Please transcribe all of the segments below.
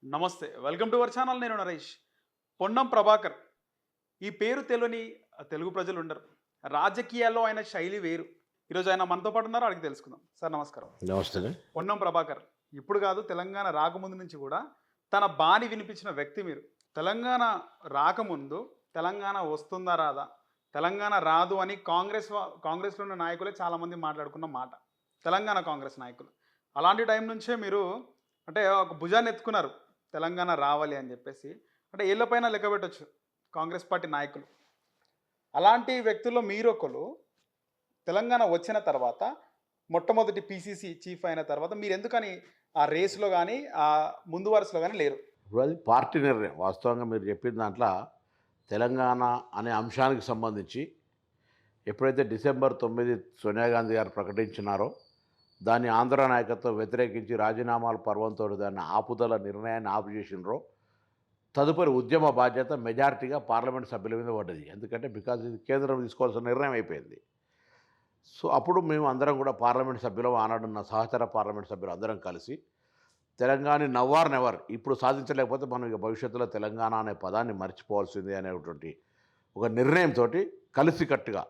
నమస్తే. Welcome to our channel. నేను నరేష్. పొన్నం ప్రభాకర్. ఈ పేరు తెలియని తెలుగు ప్రజలుండరు. రాజకీయాల్లో ఆయన శైలి వేరు. ఈరోజు ఆయన మనతో పాటు ఉన్నారు. అడిగి తెలుసుకుందాం. సార్ నమస్కారం. నమస్తే. పొన్నం ప్రభాకర్. ఇప్పుడు కాదు, తెలంగాణ రాకముందు నుంచి కూడా తన బాణి వినిపించిన వ్యక్తి మీరు. తెలంగాణ రాకముందు తెలంగాణ వస్తుందా రాదా? తెలంగాణ రాదు అని కాంగ్రెస్‌లో ఉన్న నాయకులే చాలామంది మాట్లాడుకున్న మాట. తెలంగాణ కాంగ్రెస్ నాయకులు. అలాంటి టైం నుంచే మీరు అంటే ఒక భుజాన్ని ఎత్తుకున్నారు. తెలంగాణ రావాలి అని చెప్పేసి. అంటే ఏళ్ళపైన లెక్కపెట్టొచ్చు కాంగ్రెస్ పార్టీ నాయకులు. అలాంటి వ్యక్తుల్లో మీరొకరు. తెలంగాణ వచ్చిన తర్వాత మొట్టమొదటి పీసీసీ చీఫ్ అయిన తర్వాత మీరెందుకని ఆ రేస్‌లో గాని, ఆ ముందు వరుసలో గాని లేరు? ఇప్పుడు అది పార్టీ నిర్ణయం. వాస్తవంగా మీరు చెప్పిన దాంట్లో తెలంగాణ అనే అంశానికి సంబంధించి ఎప్పుడైతే డిసెంబర్ 9 సోనియా గాంధీ గారు ప్రకటించినారో, దాన్ని ఆంధ్ర నాయకత్వం వ్యతిరేకించి రాజీనామాల పర్వంతో దాన్ని ఆపుదల నిర్ణయాన్ని ఆపుచేసినరో, తదుపరి ఉద్యమ బాధ్యత మెజారిటీగా పార్లమెంట్ సభ్యుల మీద పడ్డది. ఎందుకంటే బికాజ్ ఇది కేంద్రం తీసుకోవాల్సిన నిర్ణయం అయిపోయింది. సో అప్పుడు మేము అందరం కూడా పార్లమెంట్ సభ్యులం, ఆనాడున్న సహచర పార్లమెంట్ సభ్యులు అందరం కలిసి తెలంగాణ నవ్వార్ నెవర్ ఇప్పుడు సాధించలేకపోతే మనం ఇక భవిష్యత్తులో తెలంగాణ అనే పదాన్ని మర్చిపోవాల్సిందే అనేటువంటి ఒక నిర్ణయంతో కలిసికట్టుగా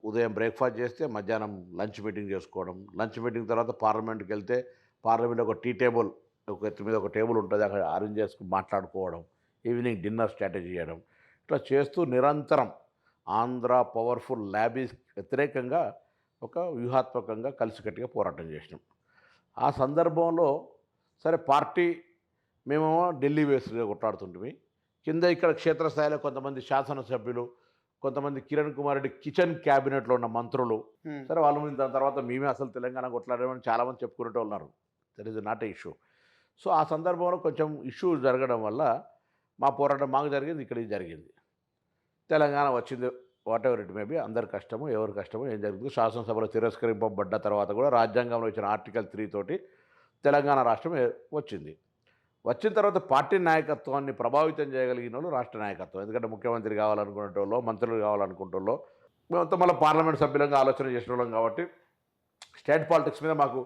ఉదయం బ్రేక్ఫాస్ట్ చేస్తే మధ్యాహ్నం లంచ్ మీటింగ్ చేసుకోవడం, లంచ్ మీటింగ్ తర్వాత పార్లమెంట్కి వెళ్తే పార్లమెంట్ ఒక టీ టేబుల్, ఒక ఎత్తు మీద ఒక టేబుల్ ఉంటుంది, అక్కడ అరేంజ్ చేసుకుని మాట్లాడుకోవడం, ఈవినింగ్ డిన్నర్ స్ట్రాటజీ చేయడం, ఇట్లా చేస్తూ నిరంతరం ఆంధ్ర పవర్ఫుల్ ల్యాబీస్ వ్యతిరేకంగా ఒక వ్యూహాత్మకంగా కలిసికట్టుగా పోరాటం చేసినాం. ఆ సందర్భంలో సరే పార్టీ మేమేమో ఢిల్లీ బేస్గా కొట్లాడుతుంటిమి. కింద ఇక్కడ క్షేత్రస్థాయిలో కొంతమంది శాసనసభ్యులు, కొంతమంది కిరణ్ కుమార్ రెడ్డి కిచెన్ క్యాబినెట్లో ఉన్న మంత్రులు, సరే వాళ్ళ మీద దాని తర్వాత మేమే అసలు తెలంగాణ కొట్లాడామని చాలామంది చెప్పుకునేటో ఉన్నారు. That is not a issue. So ఆ సందర్భంలో కొంచెం ఇష్యూ జరగడం వల్ల మా పోరాటం మాకు జరిగింది, ఇక్కడ ఇది జరిగింది. తెలంగాణ వచ్చింది, వాట్ ఎవర్ ఇట్ మేబీ, అందరి కష్టము, ఎవరి కష్టము ఏం జరుగుతుంది. శాసనసభలో తిరస్కరింపబడ్డ తర్వాత కూడా రాజ్యాంగంలో ఇచ్చిన ఆర్టికల్ 3 తోటి తెలంగాణ రాష్ట్రం వచ్చింది. వచ్చిన తర్వాత పార్టీ నాయకత్వాన్ని ప్రభావితం చేయగలిగిన వాళ్ళు రాష్ట్ర నాయకత్వం. ఎందుకంటే ముఖ్యమంత్రి కావాలనుకునేటోళ్ళు, మంత్రులు కావాలనుకుంటోళ్ళు, మేమంతా మళ్ళీ పార్లమెంట్ సభ్యులంగా ఆలోచన చేసిన వాళ్ళం కాబట్టి స్టేట్ పాలిటిక్స్ మీద మాకు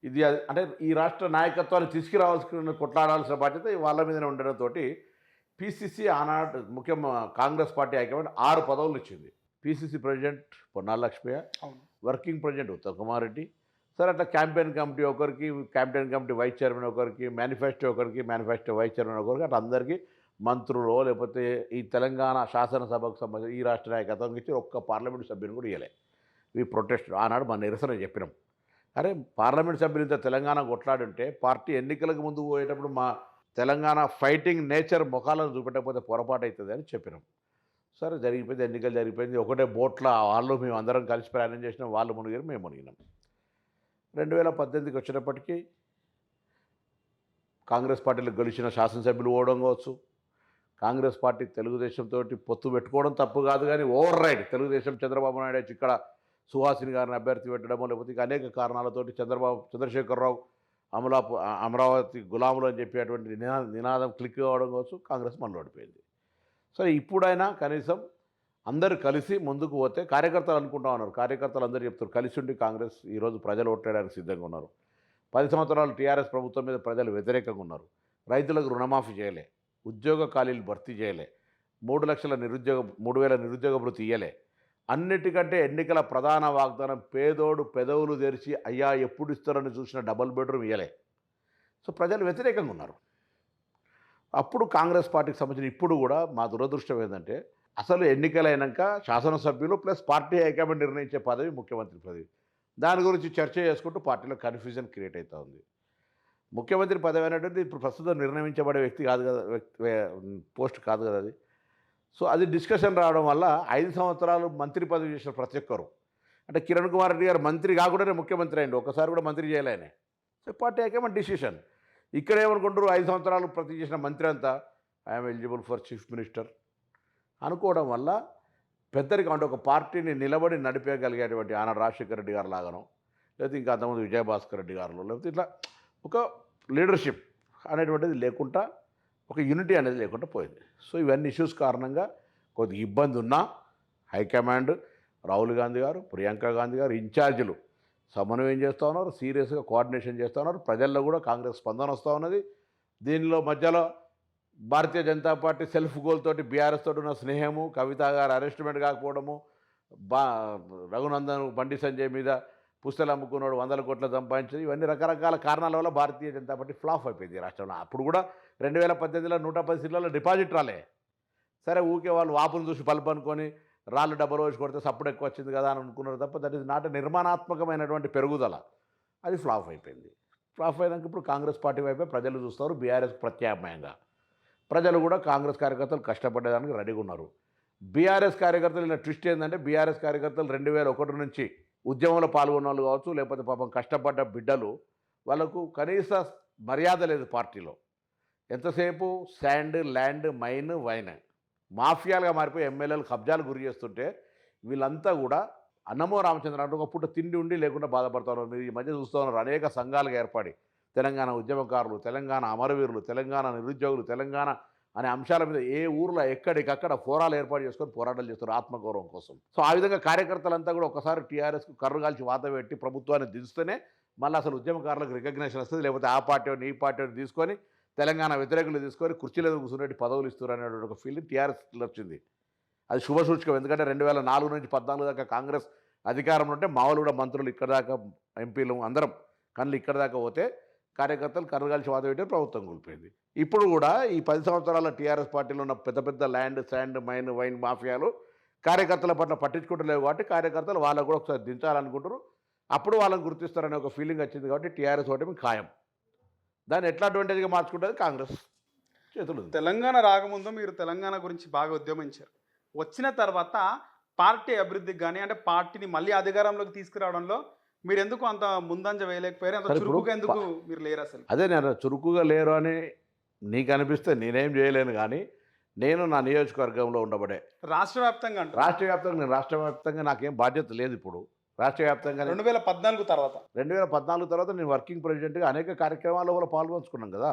ఇది అంటే ఈ రాష్ట్ర నాయకత్వాన్ని తీసుకురావాల్సిన కొట్లాడాల్సిన బాధ్యత వాళ్ళ మీదనే ఉండడంతో పీసీసీ ఆనాడు కాంగ్రెస్ పార్టీ హైకమాండ్ 6 పదవులు ఇచ్చింది. PCC president Ponnala Lakshmaiah, working president Uttam Kumar Reddy, సరే అట్లా క్యాంపెయిన్ కమిటీ ఒకరికి, క్యాంపెయిన్ కమిటీ వైస్ చైర్మన్ ఒకరికి, మేనిఫెస్టో ఒకరికి, మేనిఫెస్టో వైస్ చైర్మన్ ఒకరికి, అట్లా అందరికీ మంత్రులు లేకపోతే ఈ తెలంగాణ శాసనసభకు సంబంధించి ఈ రాష్ట్ర నాయకత్వం ఇచ్చి ఒక్క పార్లమెంట్ సభ్యుని కూడా ఇవ్వలే. ఈ ప్రొటెస్ట్ ఆనాడు మన నిరసన చెప్పినాం. అరే పార్లమెంట్ సభ్యులు ఇంత తెలంగాణ కొట్లాడుంటే పార్టీ ఎన్నికలకు ముందు పోయేటప్పుడు మా తెలంగాణ ఫైటింగ్ నేచర్ ముఖాలను చూపెట్టకపోతే పొరపాటు అవుతుంది అని చెప్పినాం. సరే జరిగిపోయింది, ఎన్నికలు జరిగిపోయింది. ఒకటే బోట్ల వాళ్ళు మేము అందరం కలిసి ప్రయాణం చేసినాం, వాళ్ళు మునిగారు, మేము మునిగినాం. 2018కి వచ్చేటప్పటికీ కాంగ్రెస్ పార్టీలో గెలిచిన శాసనసభ్యులు ఓడడం కావచ్చు, కాంగ్రెస్ పార్టీ తెలుగుదేశంతో పొత్తు పెట్టుకోవడం తప్పు కాదు, కానీ ఓవర్ రైడ్ తెలుగుదేశం చంద్రబాబు నాయుడు వచ్చి ఇక్కడ సుహాసిని గారిని అభ్యర్థి పెట్టడమో లేకపోతే ఇక అనేక కారణాలతోటి చంద్రశేఖరరావు అమరావతి గులాములు అని చెప్పేటువంటి నినాదం క్లిక్ కావడం కోసం కాంగ్రెస్ మనలో ఓడిపోయింది. సరే ఇప్పుడైనా కనీసం అందరూ కలిసి ముందుకు పోతే కార్యకర్తలు అనుకుంటా ఉన్నారు, కార్యకర్తలు అందరూ చెప్తారు కలిసి ఉండి కాంగ్రెస్ ఈరోజు ప్రజలు ఓట్లేయడానికి సిద్ధంగా ఉన్నారు. 10 సంవత్సరాలు టీఆర్ఎస్ ప్రభుత్వం మీద ప్రజలు వ్యతిరేకంగా ఉన్నారు. రైతులకు రుణమాఫీ చేయలే, ఉద్యోగ ఖాళీలు భర్తీ చేయలే, 3,000 నిరుద్యోగ భృతి ఇయ్యలే. అన్నిటికంటే ఎన్నికల ప్రధాన వాగ్దానం పేదోడు పెదవులు తెరిచి అయ్యా ఎప్పుడు ఇస్తారని చూసిన డబుల్ బెడ్రూమ్ ఇయ్యలే. సో ప్రజలు వ్యతిరేకంగా ఉన్నారు. అప్పుడు కాంగ్రెస్ పార్టీకి సంబంధించిన ఇప్పుడు కూడా మా దురదృష్టం ఏంటంటే అసలు ఎన్నికలైనాక శాసనసభ్యులు ప్లస్ పార్టీ హైకమాండ్ నిర్ణయించే పదవి ముఖ్యమంత్రి పదవి. దాని గురించి చర్చ చేసుకుంటూ పార్టీలో కన్ఫ్యూజన్ క్రియేట్ అవుతూ ఉంది. ముఖ్యమంత్రి పదవి అనేటువంటి ఇప్పుడు ప్రస్తుతం నిర్ణయించబడే వ్యక్తి కాదు కదా, పోస్ట్ కాదు కదా అది. సో అది డిస్కషన్ రావడం వల్ల 5 సంవత్సరాలు మంత్రి పదవి చేసిన ప్రతి ఒక్కరు, అంటే కిరణ్ కుమార్ రెడ్డి గారు మంత్రి కాకుండానే ముఖ్యమంత్రి అయ్యిండు, ఒకసారి కూడా మంత్రి చేయలేనే. సో పార్టీ హైకమాండ్ డిసిషన్ ఇక్కడ ఏమనుకుంటారు, 5 సంవత్సరాలు ప్రతి చేసిన మంత్రి అంతా I'm eligible for chief minister అనుకోవడం వల్ల పెద్దరికం అంటే ఒక పార్టీని నిలబడి నడిపేయగలిగేటువంటి ఆనాడు రాజశేఖర రెడ్డి గారు లాగానో లేకపోతే ఇంకా అంతమంది విజయభాస్కర్ రెడ్డి గారు లేకపోతే ఇట్లా ఒక లీడర్షిప్ అనేటువంటిది లేకుండా, ఒక యూనిటీ అనేది లేకుండా పోయింది. సో ఇవన్నీ ఇష్యూస్ కారణంగా కొద్దిగా ఇబ్బంది ఉన్నా హైకమాండ్ రాహుల్ గాంధీ గారు, ప్రియాంక గాంధీ గారు ఇన్ఛార్జీలు సమన్వయం చేస్తూ ఉన్నారు, సీరియస్గా కోఆర్డినేషన్ చేస్తూ ఉన్నారు. ప్రజల్లో కూడా కాంగ్రెస్ స్పందన వస్తూ ఉన్నది. దీనిలో మధ్యలో Bharatiya Janata party self goal తోటి బీఆర్ఎస్ తోటి ఉన్న స్నేహము, కవిత గారు అరెస్ట్మెంట్ కాకపోవడము, బా రఘునందన్ బండి సంజయ్ మీద పుస్తలు అమ్ముకున్నాడు, 100 కోట్ల సంపాదించింది, ఇవన్నీ రకరకాల కారణాల వల్ల భారతీయ జనతా పార్టీ ఫ్లాప్ అయిపోయింది ఈ రాష్ట్రంలో. అప్పుడు కూడా 2018లో 110 సీట్లలో డిపాజిట్ రాలే. సరే ఊకే వాళ్ళు వాపును చూసి పలుపు అనుకొని రాళ్ళు డబ్బలు వేసి కొడితే సప్పుడు ఎక్కువ వచ్చింది కదా అని అనుకున్నారు తప్ప దట్ ఈస్ నాట్ నిర్మాణాత్మకమైనటువంటి పెరుగుదల. అది ఫ్లాప్ అయిపోయింది. ఫ్లాప్ అయినాక ఇప్పుడు కాంగ్రెస్ పార్టీ వైపే ప్రజలు చూస్తారు బీఆర్ఎస్ ప్రత్యామ్నాయంగా. ప్రజలు కూడా కాంగ్రెస్ కార్యకర్తలు కష్టపడేదానికి రెడీగా ఉన్నారు. బీఆర్ఎస్ కార్యకర్తలు ఇలా ట్విస్ట్ ఏంటంటే బీఆర్ఎస్ కార్యకర్తలు 2001 నుంచి ఉద్యమంలో పాల్గొన్న వాళ్ళు కావచ్చు, లేకపోతే పాపం కష్టపడ్డ బిడ్డలు, వాళ్ళకు కనీస మర్యాద లేదు పార్టీలో. ఎంతసేపు శాండ్, ల్యాండ్, మైన్, వైన్ మాఫియాలుగా మారిపోయి ఎమ్మెల్యేలు కబ్జాలు గురి చేస్తుంటే వీళ్ళంతా కూడా అన్నమో రామచంద్ర అంటూ ఒక పూట తిండి ఉండి లేకుండా బాధపడుతున్నారు. మీరు ఈ మధ్య చూస్తూ ఉన్నారు అనేక సంఘాలుగా ఏర్పడి తెలంగాణ ఉద్యమకారులు, తెలంగాణ అమరవీరులు, తెలంగాణ నిరుద్యోగులు, తెలంగాణ అనే అంశాల మీద ఏ ఊర్లో ఎక్కడికక్కడ ఫోరాలు ఏర్పాటు చేసుకొని పోరాటాలు చేస్తారు ఆత్మగౌరవం కోసం. సో ఆ విధంగా కార్యకర్తలంతా కూడా ఒకసారి టీఆర్ఎస్కు కర్రు కాల్చి వాత పెట్టి ప్రభుత్వాన్ని దించుతూనే మళ్ళీ అసలు ఉద్యమకారులకు రికగ్నేషన్ వస్తుంది. లేకపోతే ఆ పార్టీ ఈ పార్టీ తీసుకొని తెలంగాణ వ్యతిరేకులు తీసుకొని కుర్చీలో కూర్చున్నట్టు పదవులు ఇస్తారు అనేటువంటి ఒక ఫీలింగ్ టీఆర్ఎస్లో వచ్చింది. అది శుభసూచకం. ఎందుకంటే 2004 నుంచి 14 దాకా కాంగ్రెస్ అధికారంలో ఉంటే మామూలు కూడా మంత్రులు ఇక్కడ దాకా, ఎంపీలు అందరం కళ్ళు ఇక్కడ దాకా పోతే కార్యకర్తలు కర్రగాల్చి వాత పెట్టి ప్రభుత్వం కూలిపోయింది. ఇప్పుడు కూడా ఈ 10 సంవత్సరాల టీఆర్ఎస్ పార్టీలో ఉన్న పెద్ద పెద్ద ల్యాండ్, శాండ్, మైన్, వైన్ మాఫియాలు కార్యకర్తల పట్ల పట్టించుకుంటలేవు కాబట్టి కార్యకర్తలు వాళ్ళకు కూడా ఒకసారి దించాలనుకుంటారు. అప్పుడు వాళ్ళని గుర్తిస్తారనే ఒక ఫీలింగ్ వచ్చింది కాబట్టి టీఆర్ఎస్ ఓటమి ఖాయం. దాన్ని ఎట్లా అడ్వాంటేజ్గా మార్చుకుంటుంది కాంగ్రెస్ చేతులు. తెలంగాణ రాకముందు మీరు తెలంగాణ గురించి బాగా ఉద్యమించారు. వచ్చిన తర్వాత పార్టీ అభివృద్ధికి కానీ అంటే పార్టీని మళ్ళీ అధికారంలోకి తీసుకురావడంలో మీరు ఎందుకు అంత ముందంజ వేయలేకపోయారు? అంత సరే, ఇప్పుడు చురుకుగా ఎందుకు మీరు లేరు అసలు? అదే నేను చురుకుగా లేరు అని నీకు అనిపిస్తే నేనేం చేయలేను. కానీ నేను నా నియోజకవర్గంలో ఉండబడే రాష్ట్ర వ్యాప్తంగా అంటే రాష్ట్ర వ్యాప్తంగా నాకేం బాధ్యత లేదు. ఇప్పుడు రాష్ట్ర వ్యాప్తంగా 2014 తర్వాత 2014 తర్వాత నేను వర్కింగ్ ప్రెసిడెంట్గా అనేక కార్యక్రమాల్లో కూడా పాల్గొంచుకున్నాం కదా.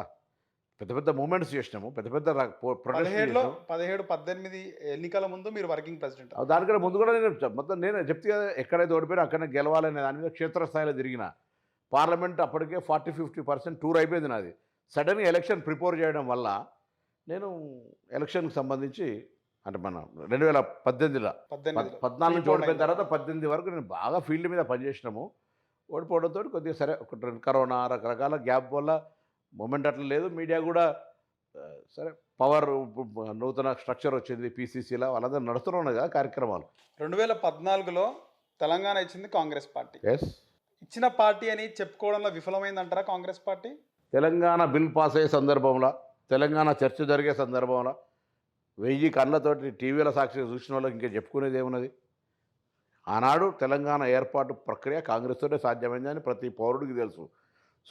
పెద్ద పెద్ద మూమెంట్స్ చేసినాము, పెద్ద పెద్ద 17, 18 ఎన్నికల ముందు మీరు వర్కింగ్ ప్రెసిడెంట్. దానికంటే ముందు కూడా నేను మొత్తం నేను చెప్తే కదా, ఎక్కడైతే ఓడిపోయినా అక్కడనే గెలవాలనే దాని మీద క్షేత్రస్థాయిలో తిరిగిన. పార్లమెంట్ అప్పటికే 40-50% టూర్ అయిపోయింది నాది. సడన్గా ఎలక్షన్ ప్రిపేర్ చేయడం వల్ల నేను ఎలక్షన్కి సంబంధించి అంటే మన 2018లో 14 నుంచి ఓడిపోయిన తర్వాత 18 వరకు నేను బాగా ఫీల్డ్ మీద పనిచేసినాము. ఓడిపోవడంతో కొద్దిగా సరే ఒక కరోనా రకరకాల గ్యాప్ వల్ల మూమెంట్ అట్లా లేదు. మీడియా కూడా సరే పవర్ నూతన స్ట్రక్చర్ వచ్చింది పీసీసీలో, వాళ్ళందరూ నడుస్తూనే ఉన్నాయి కదా కార్యక్రమాలు. 2014లో తెలంగాణ ఇచ్చింది కాంగ్రెస్ పార్టీ. ఎస్, ఇచ్చిన పార్టీ అని చెప్పుకోవడంలో విఫలమైందంటారా Congress party? Telangana bill pass అయ్యే సందర్భంలో, తెలంగాణ చర్చ జరిగే సందర్భంలో 1000 కళ్ళతోటి టీవీల సాక్షిగా చూసిన వాళ్ళకి ఇంకా చెప్పుకునేది ఏమున్నది? ఆనాడు తెలంగాణ ఏర్పాటు ప్రక్రియ కాంగ్రెస్తోనే సాధ్యమైందని ప్రతి పౌరుడికి తెలుసు.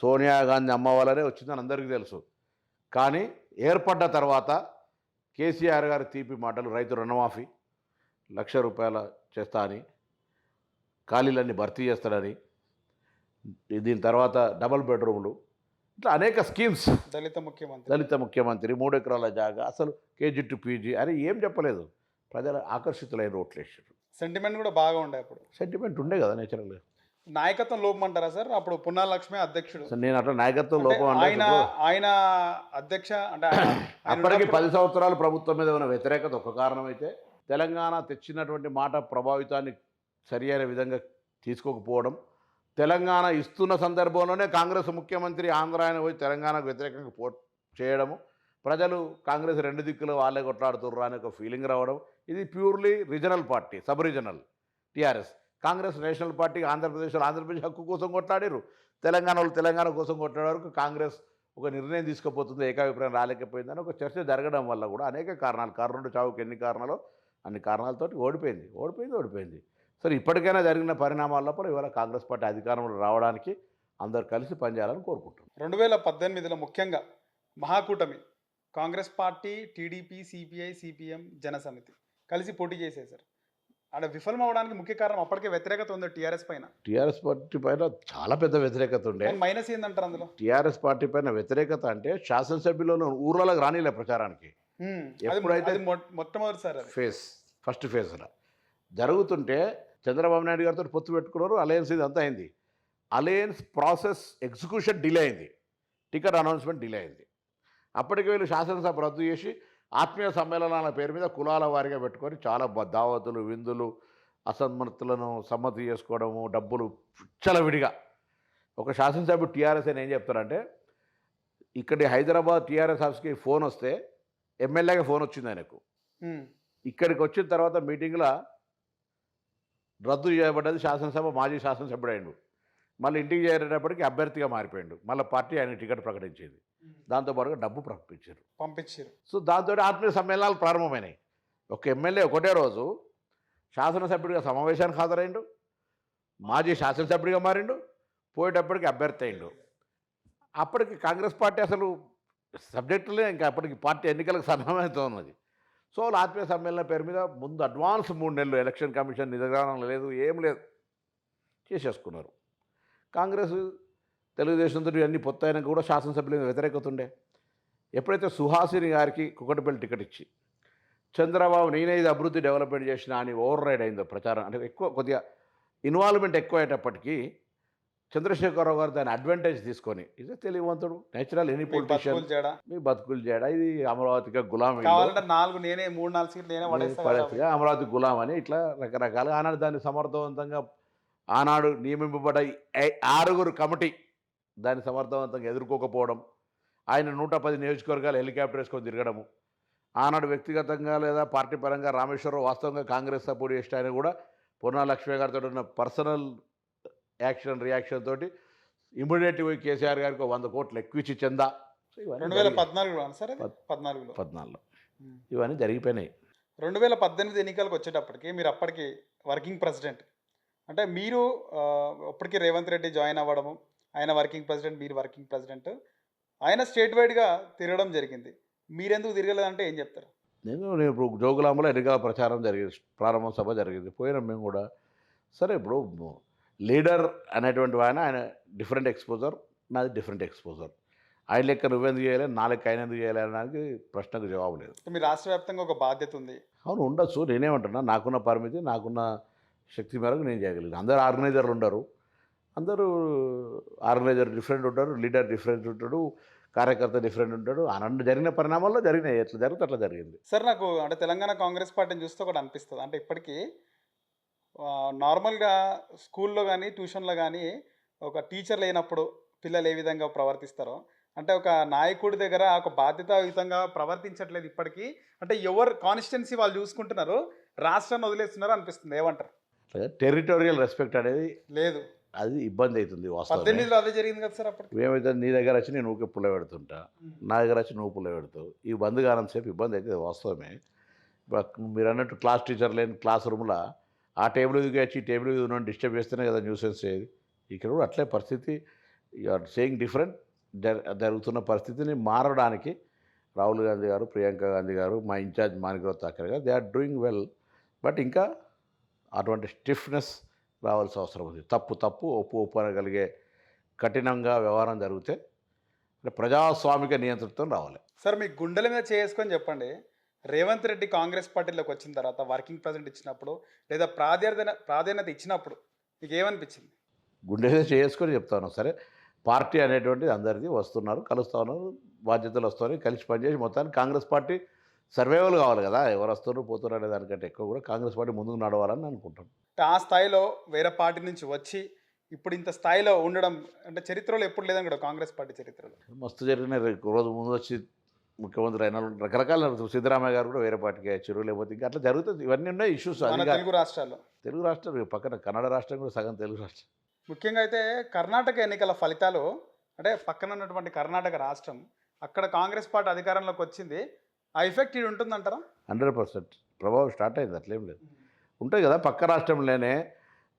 సోనియా గాంధీ అమ్మ వల్లనే వచ్చిందని అందరికీ తెలుసు. కానీ ఏర్పడ్డ తర్వాత కేసీఆర్ గారి తీపి మాటలు, రైతు రుణమాఫీ 1,00,000 రూపాయల చేస్తా అని, ఖాళీలన్నీ భర్తీ చేస్తాడని, దీని తర్వాత డబుల్ బెడ్రూమ్లు, ఇట్లా అనేక స్కీమ్స్, దళిత ముఖ్యమంత్రి 3 ఎకరాల జాగా, అసలు కేజీ టు పీజీ అని ఏం చెప్పలేదు. ప్రజలు ఆకర్షితులైన ఓట్లు వేసారు. సెంటిమెంట్ కూడా బాగా ఉండే. అప్పుడు సెంటిమెంట్ ఉండే కదా నేచురల్గా. నాయకత్వం లోపం అంటారా సార్? అప్పుడు పున్నాల లక్ష్మి అధ్యక్షుడు. నేను అట్లా నాయకత్వం లోపం ఆయన అధ్యక్ష అంటే అప్పటికి 10 సంవత్సరాలు ప్రభుత్వం మీద ఉన్న వ్యతిరేకత ఒక కారణం అయితే, తెలంగాణ తెచ్చినటువంటి మాట ప్రభావితాన్ని సరి అయిన విధంగా తీసుకోకపోవడం, తెలంగాణ ఇస్తున్న సందర్భంలోనే కాంగ్రెస్ ముఖ్యమంత్రి ఆంధ్ర ఆయన పోయి తెలంగాణకు వ్యతిరేకంగా చేయడము, ప్రజలు కాంగ్రెస్ 2 దిక్కులు వాళ్ళే కొట్లాడుతుర్రు అనే ఒక ఫీలింగ్ రావడం. ఇది purely regional party, sub regional TRS. Congress national party Andhra Pradesh హక్కు కోసం కొట్లాడారు, తెలంగాణలో తెలంగాణ కోసం కొట్లాడే వరకు కాంగ్రెస్ ఒక నిర్ణయం తీసుకుపోతుంది, ఏకాభిప్రాయం రాలేకపోయిందని ఒక చర్చ జరగడం వల్ల కూడా అనేక కారణాలు, కారణం చావుకి ఎన్ని కారణాలు, అన్ని కారణాలతోటి ఓడిపోయింది. సరే, ఇప్పటికైనా జరిగిన పరిణామాల లోపల ఇవాళ కాంగ్రెస్ పార్టీ అధికారంలో రావడానికి అందరు కలిసి పనిచేయాలని కోరుకుంటున్నాం. 2018లో ముఖ్యంగా Mahakutami Congress party, TDP, CPI, CPM, Janasamithi కలిసి పోటీ చేసేసారు. అక్కడ విఫలం అవడానికి ముఖ్య కారణం అప్పటికే వ్యతిరేకత ఉంది టీఆర్ఎస్ పైన. టీఆర్ఎస్ పార్టీ పైన చాలా పెద్ద వ్యతిరేకత ఉండే. మైనస్ ఏందంటారు అందులో? టీఆర్ఎస్ పార్టీ పైన వ్యతిరేకత అంటే శాసనసభ్యులను ఊర్లలోకి రానిలే ప్రచారానికి. ఎప్పుడైతే మొట్టమొదటిసారి ఫస్ట్ ఫేజ్లో జరుగుతుంటే చంద్రబాబు నాయుడు గారితో పొత్తు పెట్టుకున్నారు, అలయన్స్ ఇది అంతా అయింది. అలయన్స్ ప్రాసెస్ ఎగ్జిక్యూషన్ డిలే అయింది, టికెట్ అనౌన్స్మెంట్ డిలే అయింది. అప్పటికి వీళ్ళు శాసనసభ రద్దు చేసి ఆత్మీయ సమ్మేళనాల పేరు మీద కులాల వారీగా పెట్టుకొని చాలా దావతులు విందులు అసమ్మతులను సమ్మతి చేసుకోవడము డబ్బులు విచ్చలవిడిగా. ఒక శాసనసభ్యుడు టీఆర్ఎస్ అని ఏం చెప్తారంటే, ఇక్కడి హైదరాబాద్ టీఆర్ఎస్ ఆఫీస్కి ఫోన్ వస్తే ఎమ్మెల్యేగా ఫోన్ వచ్చింది ఆయనకు. ఉమ్. ఇక్కడికి వచ్చిన తర్వాత మీటింగ్లో రద్దు చేయబడ్డది, శాసనసభ మాజీ శాసనసభ్యుడు అయిండు. మళ్ళీ ఇంటికి చేరేటప్పటికి అభ్యర్థిగా మారిపోయిండు. మళ్ళీ పార్టీ ఆయన టికెట్ ప్రకటించింది. దాంతోపాటుగా డబ్బు పంపించారు. సో దాంతో ఆత్మీయ సమ్మేళనాలు ప్రారంభమైనాయి. ఒక ఎమ్మెల్యే ఒకటే రోజు శాసనసభ్యుడిగా సమావేశానికి హాజరైండు, మాజీ శాసనసభ్యుడిగా మారిండు, పోయేటప్పటికి అభ్యర్థి అయిండు. అప్పటికి కాంగ్రెస్ పార్టీ అసలు సబ్జెక్టులే ఇంకా అప్పటికి పార్టీ ఎన్నికలకు సన్నమవుతూ ఉన్నది. సో వాళ్ళు ఆత్మీయ సమ్మేళనం పేరు మీద ముందు అడ్వాన్స్ 3 నెలలు ఎలక్షన్ కమిషన్ నిజగానం లేదు, ఏం లేదు, చేసేసుకున్నారు. కాంగ్రెస్ తెలుగుదేశంతో అన్ని పొత్తైనా కూడా శాసనసభ్యుల మీద వ్యతిరేకత ఉండే. ఎప్పుడైతే సుహాసిని గారికి కుకటపల్లి టికెట్ ఇచ్చి చంద్రబాబు నేనే ఇది అభివృద్ధి డెవలప్మెంట్ చేసిన అని ఓవర్ రైడ్ అయిందో ప్రచారం, అంటే ఎక్కువ కొద్దిగా ఇన్వాల్వ్మెంట్ ఎక్కువ అయ్యేటప్పటికీ చంద్రశేఖరరావు గారు దాని అడ్వాంటేజ్ తీసుకొని, ఇది తెలియవంతుడు నేచురల్ ఎనీ పొలిటీషియన్ మీ బతుకులు చేయడా, ఇది అమరావతిగా గులాం నేనే 3-4 సీట్లు నేనే పడేసిగా అమరావతి గులాం అని ఇట్లా రకరకాలుగా ఆనాడు దాన్ని సమర్థవంతంగా ఆనాడు నియమింపబడ్డ 6 కమిటీ దాన్ని సమర్థవంతంగా ఎదుర్కోకపోవడం, ఆయన 110 నియోజకవర్గాలు హెలికాప్టర్ వేసుకొని తిరగడము, ఆనాడు వ్యక్తిగతంగా లేదా పార్టీ పరంగా రామేశ్వరరావు వాస్తవంగా కాంగ్రెస్ సపోర్ట్ చేసిన ఆయన కూడా పొన్నా లక్ష్మి గారితో ఉన్న పర్సనల్ రియాక్షన్ తోటి ఇమ్మీడియట్ పోయి కేసీఆర్ గారికి 100 కోట్లు ఎక్కువ ఇచ్చి చందా. సో ఇవన్నీ 2014లో ఇవన్నీ జరిగిపోయినాయి. 2018 ఎన్నికలకు వచ్చేటప్పటికి మీరు అప్పటికి వర్కింగ్ ప్రెసిడెంట్, అంటే మీరు అప్పటికి రేవంత్ రెడ్డి జాయిన్ అవ్వడము, ఆయన వర్కింగ్ ప్రెసిడెంట్, మీరు వర్కింగ్ ప్రెసిడెంట్, ఆయన స్టేట్ వైడ్గా తిరగడం జరిగింది. మీరెందుకు తిరగలేదంటే ఏం చెప్తారు? నేను ఇప్పుడు జోగులాంబలో ఎన్నికల ప్రచారం జరిగింది, ప్రారంభ సభ జరిగింది, పోయినాం మేము కూడా. సరే ఇప్పుడు లీడర్ అనేటువంటి ఆయన డిఫరెంట్ ఎక్స్పోజర్, నాది డిఫరెంట్ ఎక్స్పోజర్. ఆయన లెక్క నువ్వెందుకు చేయలేదు, నా లెక్క ఆయన ఎందుకు చేయలేదు అనడానికి ప్రశ్నకు జవాబు లేదు. మీ రాష్ట్ర వ్యాప్తంగా ఒక బాధ్యత ఉంది. అవును ఉండొచ్చు, నేనేమంటున్నా నాకున్న పరిమితి, నాకున్న శక్తి మేరకు నేను చేయగలిగాను. అందరూ ఆర్గనైజర్లు ఉండరు, అందరూ ఆర్గనైజర్ డిఫరెంట్ ఉంటారు, లీడర్ డిఫరెంట్ ఉంటాడు, కార్యకర్త డిఫరెంట్ ఉంటాడు. అనంత జరిగిన పరిణామాల్లో జరిగినాయి, ఎట్లా జరిగితే అట్లా జరిగింది. సార్ నాకు అంటే తెలంగాణ కాంగ్రెస్ పార్టీని చూస్తే ఒకటి అనిపిస్తుంది, అంటే ఇప్పటికీ నార్మల్గా స్కూల్లో కానీ ట్యూషన్లో కానీ ఒక టీచర్ లేనప్పుడు పిల్లలు ఏ విధంగా ప్రవర్తిస్తారో, అంటే ఒక నాయకుడి దగ్గర ఒక బాధ్యతాయుతంగా ప్రవర్తించట్లేదు ఇప్పటికీ. అంటే ఎవరు కాన్స్టిట్యున్సీ వాళ్ళు చూసుకుంటున్నారు, రాష్ట్రాన్ని వదిలేస్తున్నారు అనిపిస్తుంది. ఏమంటారు? టెరిటోరియల్ రెస్పెక్ట్ అనేది లేదు, అది ఇబ్బంది అవుతుంది. 18లో అదే జరిగింది కదా సార్. అప్పుడు ఏమైతే నీ దగ్గర వచ్చి నేను ఊకే పుల్ల పెడుతుంటా, నా దగ్గర వచ్చి నువ్వు పుల్ల పెడతావు, ఈ బంద్ కాలం సేపు ఇబ్బంది అవుతుంది వాస్తవమే. మీరు అన్నట్టు క్లాస్ టీచర్ లేని క్లాస్ రూమ్లో ఆ టేబుల్ ఎదుగు వచ్చి ఈ టేబుల్ ఉన్న డిస్టర్బ్ చేస్తేనే కదా న్యూసెన్స్ అయ్యేది. ఇక్కడ కూడా అట్లే పరిస్థితి, యూఆర్ సేయింగ్ డిఫరెంట్. జరుగుతున్న పరిస్థితిని మారడానికి రాహుల్ గాంధీ గారు, ప్రియాంక గాంధీ గారు, మా ఇన్ఛార్జ్ మాణిక్రావు ఠాకరే గారు, they are doing well. But ఇంకా అటువంటి స్టిఫ్నెస్ రావాల్సిన అవసరం ఉంది. తప్పు ఒప్పు అనగలిగే కఠినంగా వ్యవహారం జరిగితే ప్రజాస్వామిక నియంత్రణతో రావాలి. సార్ మీ గుండెల మీద చేసుకొని చెప్పండి, రేవంత్ రెడ్డి కాంగ్రెస్ పార్టీలోకి వచ్చిన తర్వాత వర్కింగ్ ప్రెసిడెంట్ ఇచ్చినప్పుడు లేదా ప్రాధాన్యత ఇచ్చినప్పుడు మీకు ఏమనిపించింది? గుండె మీద చేసుకొని చెప్తాను. సరే పార్టీ అనేటువంటిది అందరిది, వస్తున్నారు, కలుస్తూ ఉన్నారు, బాధ్యతలు వస్తున్నాయి, కలిసి పనిచేసి మొత్తానికి కాంగ్రెస్ పార్టీ సర్వైవల్ కావాలి కదా. ఎవరు వస్తున్నారు పోతున్నారు అనే దానికంటే ఎక్కువ కూడా కాంగ్రెస్ పార్టీ ముందుకు నడవాలని అనుకుంటాను. ఆ స్థాయిలో వేరే పార్టీ నుంచి వచ్చి ఇప్పుడు ఇంత స్థాయిలో ఉండడం అంటే చరిత్రలో ఎప్పుడు లేదని కూడా కాంగ్రెస్ పార్టీ చరిత్రలో మస్తు జరిగిన రోజు ముందు వచ్చి ముఖ్యమంత్రి అయిన రకరకాల సిద్ధరామయ్య గారు కూడా వేరే పార్టీకి వచ్చారు, లేకపోతే ఇంకా అట్లా జరుగుతుంది. ఇవన్నీ ఉన్నాయి ఇష్యూస్. తెలుగు రాష్ట్రాలు పక్కన కన్నడ రాష్ట్రం కూడా సగం తెలుగు రాష్ట్రం. ముఖ్యంగా అయితే కర్ణాటక ఎన్నికల ఫలితాలు, అంటే పక్కన ఉన్నటువంటి కర్ణాటక రాష్ట్రం, అక్కడ కాంగ్రెస్ పార్టీ అధికారంలోకి వచ్చింది, ఆ ఎఫెక్ట్ ఇది ఉంటుందంటారా? 100% ప్రభావం స్టార్ట్ అయింది, అట్లేం లేదు. ఉంటుంది కదా, పక్క రాష్ట్రంలోనే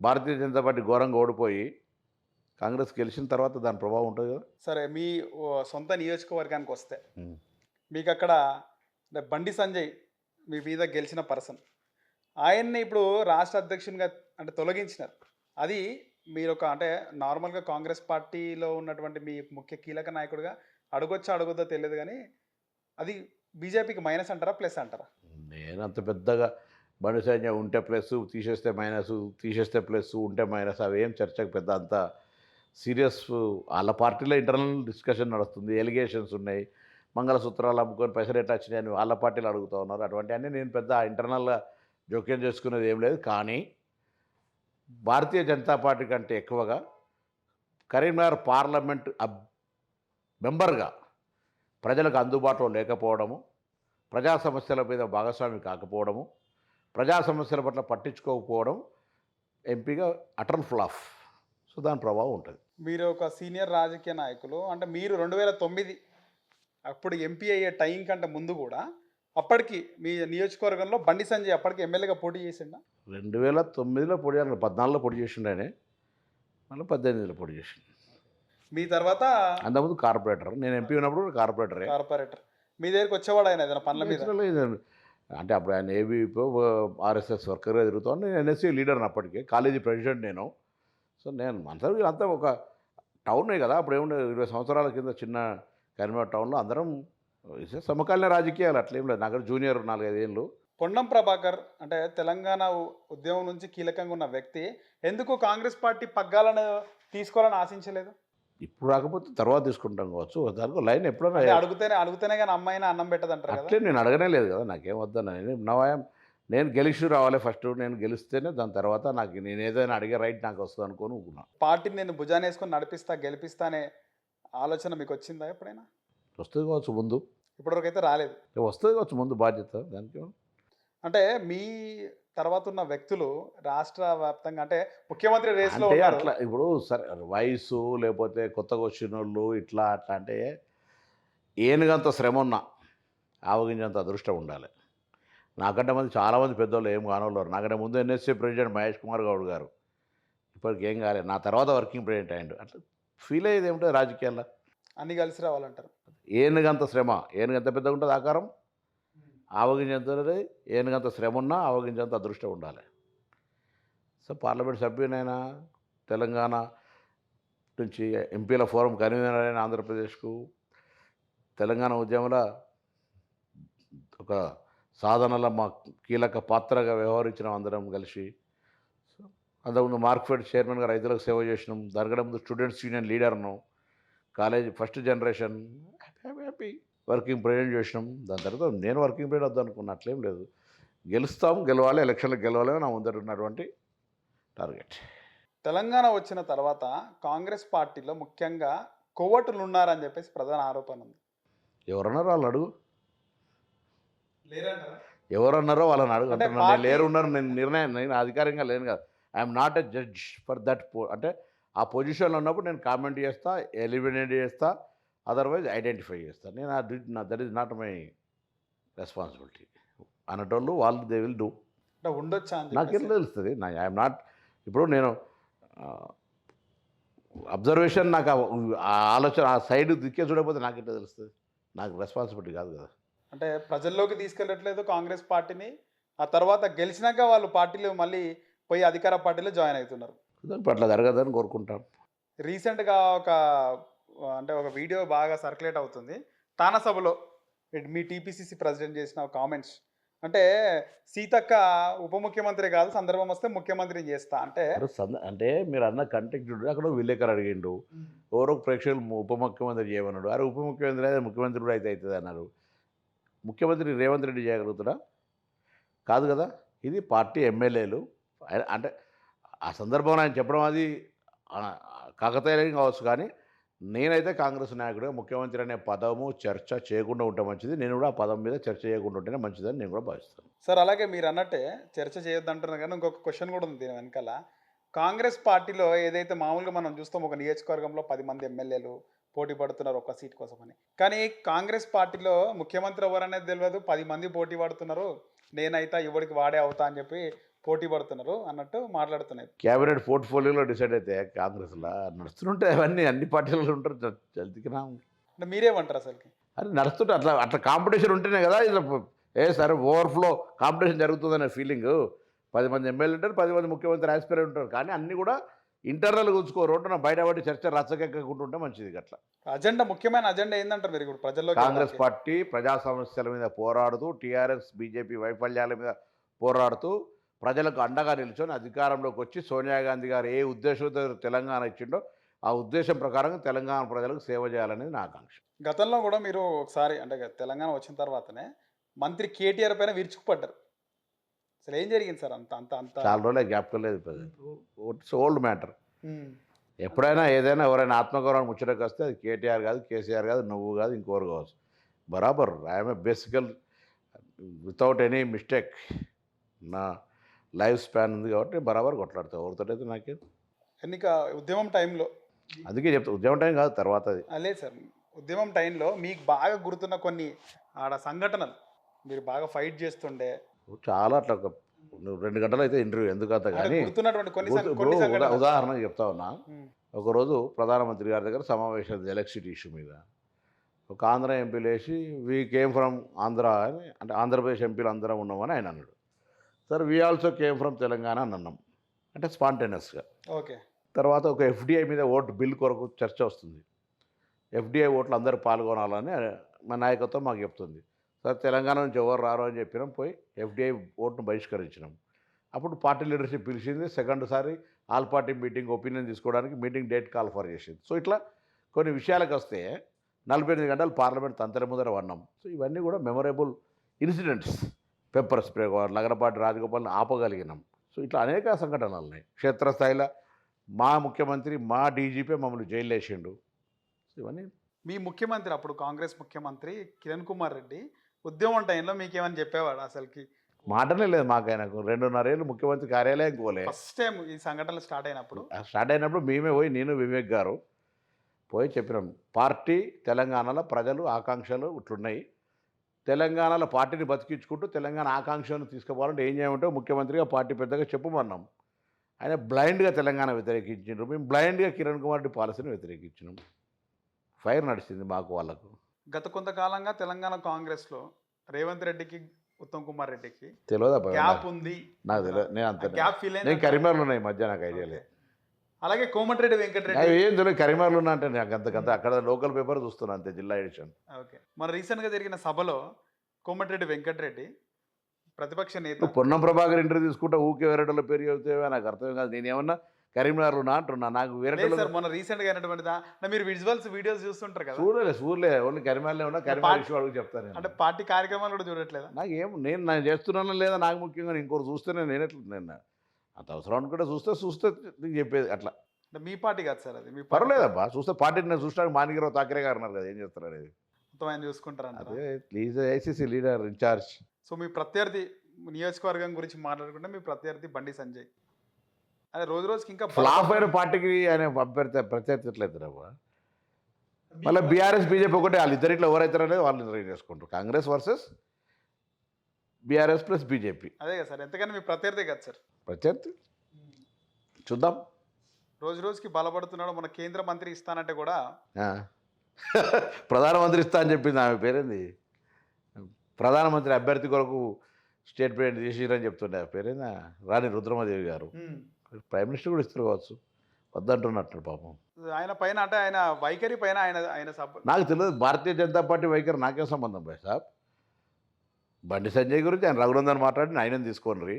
భారతీయ జనతా పార్టీ ఘోరంగా ఓడిపోయి కాంగ్రెస్ గెలిచిన తర్వాత దాని ప్రభావం ఉంటుంది కదా. సరే మీ సొంత నియోజకవర్గానికి వస్తే మీకు అక్కడ బండి సంజయ్ మీ మీద గెలిచిన పర్సన్, ఆయన్ని ఇప్పుడు రాష్ట్ర అధ్యక్షునిగా అంటే తొలగించినారు. అది మీరు ఒక అంటే నార్మల్గా కాంగ్రెస్ పార్టీలో ఉన్నటువంటి మీ ముఖ్య కీలక నాయకుడిగా అడగొద్దో తెలియదు, కానీ అది బీజేపీకి మైనస్ అంటారా ప్లస్ అంటారా? నేను అంత పెద్దగా బండి సంజయ్ ఉంటే ప్లస్, తీసేస్తే మైనస్, తీసేస్తే ప్లస్, ఉంటే మైనస్, అవి ఏం చర్చకు పెద్ద అంత సీరియస్. వాళ్ళ పార్టీలో ఇంటర్నల్ డిస్కషన్ నడుస్తుంది, ఎలిగేషన్స్ ఉన్నాయి, మంగళసూత్రాలు అమ్ముకొని పైసలు ఎట్లా వచ్చినాయి అని వాళ్ళ పార్టీలు అడుగుతూ ఉన్నారు. అటువంటివన్నీ నేను పెద్ద ఇంటర్నల్గా జోక్యం చేసుకునేది ఏం లేదు. కానీ భారతీయ జనతా పార్టీ కంటే ఎక్కువగా కరీంనగర్ పార్లమెంట్ మెంబర్గా ప్రజలకు అందుబాటులో లేకపోవడము, ప్రజా సమస్యల మీద భాగస్వామి కాకపోవడము, ప్రజా సమస్యల పట్ల పట్టించుకోకపోవడం ఎంపీగా అటల్ ఫ్లాప్. సో దాని ప్రభావం ఉంటుంది. మీరు ఒక సీనియర్ రాజకీయ నాయకులు, అంటే మీరు 2009 అప్పుడు ఎంపీ అయ్యే టైం కంటే ముందు కూడా అప్పటికి మీ నియోజకవర్గంలో బండి సంజయ్ అప్పటికి ఎమ్మెల్యేగా పోటీ చేసిండా? 2009లో పొడి 14లో పొడి చేసిండు ఆయన, మళ్ళీ 18లో పొడి చేసిండు. మీ తర్వాత అంతకుముందు కార్పొరేటర్, నేను ఎంపీ ఉన్నప్పుడు కూడా కార్పొరేటరే. కార్పొరేటర్ మీ దగ్గరికి వచ్చేవాడు ఆయన ఏదైనా పనుల మీద? అంటే అప్పుడు ఆయన ఏబీ ఆర్ఎస్ఎస్ వర్కర్గా తిరుగుతాను. నేను ఎన్ఎస్సీ లీడర్ని అప్పటికే, కాలేజీ ప్రెసిడెంట్ నేను. సో నేను అంతా ఒక టౌనే కదా, అప్పుడు ఏముండే 20 సంవత్సరాల కింద చిన్న కరీంనగర్ టౌన్లో అందరం సమకాలీన రాజకీయాలు అట్లేం లేదు. నాకు జూనియర్ 4-5 ఏళ్ళు. పొన్నం ప్రభాకర్ అంటే తెలంగాణ ఉద్యమం నుంచి కీలకంగా ఉన్న వ్యక్తి ఎందుకు కాంగ్రెస్ పార్టీ పగ్గాలను తీసుకోవాలని ఆశించలేదు? ఇప్పుడు రాకపోతే తర్వాత తీసుకుంటాం కావచ్చు. దానికి లైన్ ఎప్పుడైనా అంటే అడుగుతేనే కానీ అమ్మాయినా అన్నం పెట్టదంటారు కదా. అట్లే నేను అడగనే లేదు కదా, నాకేం వద్దన్న. నేను గెలిచి రావాలి ఫస్ట్. నేను గెలిస్తేనే దాని తర్వాత నేను ఏదైనా అడిగే రైట్ నాకు వస్తుంది అనుకోని ఊరుకున్నా. పార్టీని నేను భుజాన్ని వేసుకొని నడిపిస్తా గెలిపిస్తా అనే ఆలోచన మీకు వచ్చిందా ఎప్పుడైనా? వస్తుంది కావచ్చు ముందు, ఇప్పటివరకు అయితే రాలేదు. వస్తుంది కావచ్చు ముందు బాధ్యత దానికి. అంటే మీ తర్వాత ఉన్న వ్యక్తులు రాష్ట్ర వ్యాప్తంగా అంటే ముఖ్యమంత్రి రేస్లో అంటే ఉన్నారు. అట్లా ఇప్పుడు సరే వయసు లేకపోతే కొత్తగా వచ్చిన వాళ్ళు ఇట్లా అట్లా అంటే ఏనుగంత శ్రమ ఉన్నా ఆవగించేంత అదృష్టం ఉండాలి. నాకంటే చాలామంది పెద్దవాళ్ళు ఏం కానోళ్ళు. నాకంటే ముందు ఎన్ఎస్సీ ప్రెసిడెంట్ మహేష్ కుమార్ గౌడ్ గారు, ఇప్పటికి ఏం కాలేదు. నా తర్వాత వర్కింగ్ ప్రెసిడెంట్ అయ్యాడు. అట్లా ఫీల్ అయ్యేది ఏమిటో రాజకీయాల్లో. అన్ని కలిసి రావాలంటారు. ఏనుగంత శ్రమ, ఏనుగంత పెద్దగా ఉంటుంది ఆకారం, ఆవగించేంత ఏనుగంత శ్రమ ఉన్నా ఆవగించేంత అదృష్టం ఉండాలి. సో పార్లమెంట్ సభ్యునైనా, తెలంగాణ నుంచి ఎంపీల ఫోరం కన్వీనర్ అయిన ఆంధ్రప్రదేశ్కు, తెలంగాణ ఉద్యమంలో ఒక సాధనలో మా కీలక పాత్రగా వ్యవహరించిన అందరం కలిసి. సో అంతకుముందు మార్క్ఫెడ్ చైర్మన్గా రైతులకు సేవ చేసినాం. దానికంటే ముందు స్టూడెంట్స్ యూనియన్ లీడర్ను, college first generation happy working president చేసినాం. దాని తర్వాత నేను వర్కింగ్ ప్రెసిడెంట్ వద్దనుకున్నా. అట్లేం లేదు, గెలవాలి, ఎలక్షన్లకు గెలవాలి నా ముందర ఉన్నటువంటి టార్గెట్. తెలంగాణ వచ్చిన తర్వాత కాంగ్రెస్ పార్టీలో ముఖ్యంగా కొవ్వొట్టులు ఉన్నారని చెప్పేసి ప్రధాన ఆరోపణ ఉంది. ఎవరన్నారో వాళ్ళని అడుగు, లేరంటారా? ఎవరన్నారో వాళ్ళని అడుగు. అంటే అంటే నేను లేరు ఉన్నారు, నేను అధికారికంగా లేను కదా. I'm not a judge for that. అంటే ఆ పొజిషన్లో ఉన్నప్పుడు నేను కామెంట్ చేస్తా, ఎలిమినేట్ చేస్తా, అదర్వైజ్ ఐడెంటిఫై చేస్తా. నేను that is not my responsibility. అన్నటోళ్ళు వాళ్ళు దే విల్ డూ. అంటే ఉండొచ్చా అని నాకేం చెప్పేసి. తెలుస్తుంది? I'm not. ఇప్పుడు నేను అబ్జర్వేషన్, నాకు ఆ ఆలోచన ఆ సైడ్ దిక్కే చూడకపోతే నాకెట్లా తెలుస్తుంది? నాకు రెస్పాన్సిబిలిటీ కాదు కదా. అంటే ప్రజల్లోకి తీసుకెళ్ళట్లేదు కాంగ్రెస్ పార్టీని. ఆ తర్వాత గెలిచినాక వాళ్ళు పార్టీలో మళ్ళీ పోయి అధికార పార్టీలో జాయిన్ అవుతున్నారు. ఇప్పుడు అట్లా జరగదని కోరుకుంటాం. రీసెంట్గా ఒక వీడియో బాగా సర్క్యులేట్ అవుతుంది. తానా సభలో మీ టీపీసీసీ ప్రెసిడెంట్ చేసిన కామెంట్స్ అంటే సీతక్క ఉప ముఖ్యమంత్రి కాదు, సందర్భం వస్తే ముఖ్యమంత్రిని చేస్తా అంటే. అంటే మీరు అన్న కంటెక్ట్ చూడండి. అక్కడ విలేకరు అడిగిండు, ఎవరో ప్రేక్షకులు ఉప ముఖ్యమంత్రి చేయమన్నాడు. అరే ఉప ముఖ్యమంత్రి అయితే ముఖ్యమంత్రి కూడా అవుతుంది అన్నారు. ముఖ్యమంత్రి రేవంత్ రెడ్డి చేయగలుగుతాడా? కాదు కదా. ఇది పార్టీ ఎమ్మెల్యేలు. అంటే ఆ సందర్భంలో ఆయన చెప్పడం అది కాకతాళీయం కావచ్చు, కానీ నేనైతే కాంగ్రెస్ నాయకుడిగా ముఖ్యమంత్రి అనే పదము చర్చ చేయకుండా ఉంటే మంచిది. నేను కూడా ఆ పదం మీద చర్చ చేయకుండా ఉంటేనే మంచిదని నేను కూడా భావిస్తాను. సార్ అలాగే మీరు అన్నట్టే చర్చ చేయొద్దు అంటున్నారు, కానీ ఇంకొక క్వశ్చన్ కూడా ఉంది దీని వెనకాల. కాంగ్రెస్ పార్టీలో ఏదైతే మామూలుగా మనం చూస్తాం, ఒక నియోజకవర్గంలో 10 మంది ఎమ్మెల్యేలు పోటీ పడుతున్నారు ఒక్క సీట్ కోసమని. కానీ కాంగ్రెస్ పార్టీలో ముఖ్యమంత్రి ఎవరనేది తెలియదు, 10 మంది పోటీ పడుతున్నారు, నేనైతే ఎవరికి వాడే అవుతా అని చెప్పి పోటీ పడుతున్నారు అన్నట్టు మాట్లాడుతున్నాయి. క్యాబినెట్ పోర్ట్ఫోలియోలో డిసైడ్ అయితే కాంగ్రెస్లో నడుస్తుంటే అవన్నీ అన్ని పార్టీలలో ఉంటారు. జల్దికినా అంటే మీరేమంటారు అసలుకి? అది నడుస్తుంటే అట్లా కాంపిటీషన్ ఉంటేనే కదా ఇలా సరే ఓవర్ఫ్లో కాంపిటీషన్ జరుగుతుందనే ఫీలింగ్. 10 మంది ఎమ్మెల్యే ఉంటారు, 10 మంది ముఖ్యమంత్రి ఆస్పిరెంట్ ఉంటారు, కానీ అన్నీ కూడా ఇంటర్నల్ ఉంచుకోరు. రోడ్డున బయటపడి చర్చ రచ్చకెక్కకుంటుంటే మంచిది. అట్లా అజెండా, ముఖ్యమైన అజెండా ఏంటంటారు మీరు ఇప్పుడు ప్రజల్లో? కాంగ్రెస్ పార్టీ ప్రజా సమస్యల మీద పోరాడుతూ, టీఆర్ఎస్ బీజేపీ వైఫల్యాల మీద పోరాడుతూ, ప్రజలకు అండగా నిల్చొని అధికారంలోకి వచ్చి సోనియా గాంధీ గారు ఏ ఉద్దేశంతో తెలంగాణ ఇచ్చిండో ఆ ఉద్దేశం ప్రకారం తెలంగాణ ప్రజలకు సేవ చేయాలనేది నా ఆకాంక్ష. గతంలో కూడా మీరు ఒకసారి అంటే తెలంగాణ వచ్చిన తర్వాతనే మంత్రి కేటీఆర్ పైన విరుచుకుపడ్డారు. అసలు ఏం జరిగింది సార్? అంత అంత అంత చాలా రోజులే జ్ఞాపకం లేదు. It's old matter. ఉమ్, ఎప్పుడైనా ఏదైనా ఎవరైనా ఆత్మగౌరవం ముచ్చటకు వస్తే అది కేటీఆర్ కాదు, కేసీఆర్ కాదు, నువ్వు కాదు, ఇంకోరు కావచ్చు. బరాబర్ ఐఎమ్ ఏ బేసికల్ వితౌట్ ఎనీ మిస్టేక్. నా లైఫ్ స్పాన్ ఉంది కాబట్టి బరాబర్ కొట్లాడతావు ఎవరితోటైతే నాకేం. ఎన్నిక ఉద్యమం టైంలో అందుకే చెప్తా ఉద్యమం టైం కాదు తర్వాత అది. లేదు సార్, ఉద్యమం టైంలో మీకు బాగా గుర్తున్న కొన్ని ఆడ సంఘటనలు, మీరు బాగా ఫైట్ చేస్తుండే చాలా అట్లా నువ్వు 2 గంటలు అయితే ఇంటర్వ్యూ ఎందుకు అంత అంటే కానీ గుర్తున్నటువంటి కొన్ని ఇప్పుడు కొన్ని సంఘటనలు. ఉదాహరణకు చెప్తా ఉన్నా. ఉమ్, ఒకరోజు ప్రధానమంత్రి గారి దగ్గర సమావేశం ఎలక్ట్రిసిటీ ఇష్యూ మీద. ఒక ఆంధ్ర ఎంపీ లేచి వీ కేమ్ ఫ్రమ్ ఆంధ్ర అని, అంటే ఆంధ్రప్రదేశ్ ఎంపీలు అందరం ఉన్నామని ఆయన అన్నాడు. Sir we also came from Telangana అని అన్నాం, అంటే స్పాంటేనియస్గా. ఓకే. తర్వాత ఒక ఎఫ్డిఐ మీద ఓటు బిల్ కొరకు చర్చ వస్తుంది. ఎఫ్డిఐ ఓట్లు అందరూ పాల్గొనాలని మా నాయకత్వం మాకు చెప్తుంది. సార్ తెలంగాణ నుంచి ఎవరు రారు అని చెప్పినాం, పోయి ఎఫ్డిఐ ఓటును బహిష్కరించినాం. అప్పుడు పార్టీ లీడర్షిప్ పిలిచింది, సెకండ్ సారి ఆల్ పార్టీ మీటింగ్ ఒపీనియన్ తీసుకోవడానికి మీటింగ్ డేట్ కాల్ ఫర్ చేసింది. సో ఇట్లా కొన్ని విషయాలకు వస్తే 48 గంటలు పార్లమెంట్ తంతరి ముందర వన్నాం. సో ఇవన్నీ కూడా memorable incidents. Pepper spray Lagadapati రాజగోపాల్ని ఆపగలిగినాం. సో ఇట్లా అనేక సంఘటనలు ఉన్నాయి. క్షేత్రస్థాయిలో మా ముఖ్యమంత్రి, మా డీజీపీ మమ్మల్ని జైలు వేసిండు. సో ఇవన్నీ. మీ ముఖ్యమంత్రి అప్పుడు కాంగ్రెస్ ముఖ్యమంత్రి కిరణ్ కుమార్ రెడ్డి ఉద్యమం టైంలో మీకేమని చెప్పేవాడు అసలుకి? మాటనే లేదు మాకు. ఆయనకు 2.5 ఏళ్ళు ముఖ్యమంత్రి కార్యాలయం పోలే. ఫస్ట్ టైం ఈ సంఘటనలు స్టార్ట్ అయినప్పుడు స్టార్ట్ అయినప్పుడు మేమే పోయి, నేను వివేక్ గారు పోయి చెప్పినాం, పార్టీ తెలంగాణలో ప్రజలు ఆకాంక్షలు ఇట్లున్నాయి, తెలంగాణలో పార్టీని బతికించుకుంటూ తెలంగాణ ఆకాంక్షలను తీసుకుపోవాలంటే ఏం చేయమంటే ముఖ్యమంత్రిగా పార్టీ పెద్దగా చెప్పమన్నాం. ఆయన బ్లైండ్గా తెలంగాణ వ్యతిరేకించిండ్రు, మేము బ్లైండ్గా కిరణ్ కుమార్ రెడ్డి పాలసీని వ్యతిరేకించినాం. ఫైర్ నడిచింది మాకు వాళ్ళకు. గత కొంతకాలంగా తెలంగాణ కాంగ్రెస్లో రేవంత్ రెడ్డికి ఉత్తమ్ కుమార్ రెడ్డికి తెలియదా గ్యాప్ ఉంది. నాకు తెలియదు. నేను అంత గ్యాప్ ఫీల్ నేను కరీంనగర్లో ఉన్నాయి మధ్య, నాకు ఐడియా లేదు. అలాగే కోమటిరెడ్డి వెంకటరెడ్డి నాకు ఏం తెలియదు కరీంనగర్లో ఉన్నా అంటే నాకు అంతకంత అక్కడ లోకల్ పేపర్ చూస్తున్నాను అంతే, జిల్లా ఎడిషన్. ఓకే. మన రీసెంట్గా జరిగిన సభలో కోమటిరెడ్డి వెంకటరెడ్డి ప్రతిపక్ష నేత పొన్నం ప్రభాకర్ ఇంటర్వ్యూ తీసుకుంటే ఊకే వేరేటోళ్ళ పేరు చెబితే నాకు అర్థం కాదు. నేను ఏమన్నా కరీంనగర్లో ఉన్నా అంటున్నా, నాకు లేదు వేరేటోళ్ళు సార్, మొన్న రీసెంట్ గా అయినటువంటిదా అంటే మీరు విజువల్స్ వీడియోస్ చూస్తుంటారు కదా, చూడలే ఓన్లీ కరీంనగర్లో ఉన్నా. కరీంనగర్ ఇష్యూ అడుగు చెప్తాను. అంటే పార్టీ కార్యక్రమాలు కూడా చూడట్లేదా? నాకు ఏం నేను చేస్తున్నానా లేదా నాకు ముఖ్యంగా, ఇంకోటి చూస్తేనే నేను ఎట్లా నేను అంత అవసరం అనుకుంటే చూస్తే నీకు చెప్పేది అట్లా. అంటే మీ పార్టీ కాదు సార్ అది, మీ పర్వాలేదబ్బా చూస్తే పార్టీని నేను చూస్తాను. మానిగిరావు తాకరే గారు ఉన్నారు కదా, ఏం చేస్తారు అనేది. మొత్తం ఆయన చూసుకుంటారంటారా? అదే please ICC leader in charge. So మీ ప్రత్యర్థి నియోజకవర్గం గురించి మాట్లాడుకుంటే మీ ప్రత్యర్థి బండి సంజయ్ అదే రోజు రోజుకి ఇంకా ఫ్లాప్ అయిన పార్టీకి ఆయన ప్రత్యర్థిట్లేదురబ్బా. మళ్ళీ బీఆర్ఎస్ బీజేపీ ఒకటే, వాళ్ళిద్దరిట్లో ఎవరైతారో అనేది వాళ్ళు నిర్ణయం చేసుకుంటారు. Congress versus BRS plus BJP. అదే కదా సార్, ఎంతకన్నా మీ ప్రత్యర్థి కదా సార్. ప్రత్యర్థి చూద్దాం. రోజు రోజుకి బలపడుతున్నాడు. మన కేంద్ర మంత్రి ఇస్తానంటే కూడా ప్రధానమంత్రి ఇస్తా అని చెప్పింది ఆమె పేరేంది, ప్రధానమంత్రి అభ్యర్థి కొరకు స్టేట్ ప్రెసిడెంట్ చేసిరని చెప్తుండే ఆ పేరేందా, రాణి రుద్రమదేవి గారు. ప్రైమ్ మినిస్టర్ కూడా ఇస్తారు కావచ్చు, వద్దంటున్నట్టు పాపం. ఆయన పైన అంటే ఆయన వైఖరి పైన ఆయన నాకు తెలియదు. భారతీయ జనతా పార్టీ వైఖరి నాకేం సంబంధం భాయ్ సాబ్. బండి సంజయ్ గురించి ఆయన రఘునందన్ మాట్లాడి ఆయనని తీసుకోండి,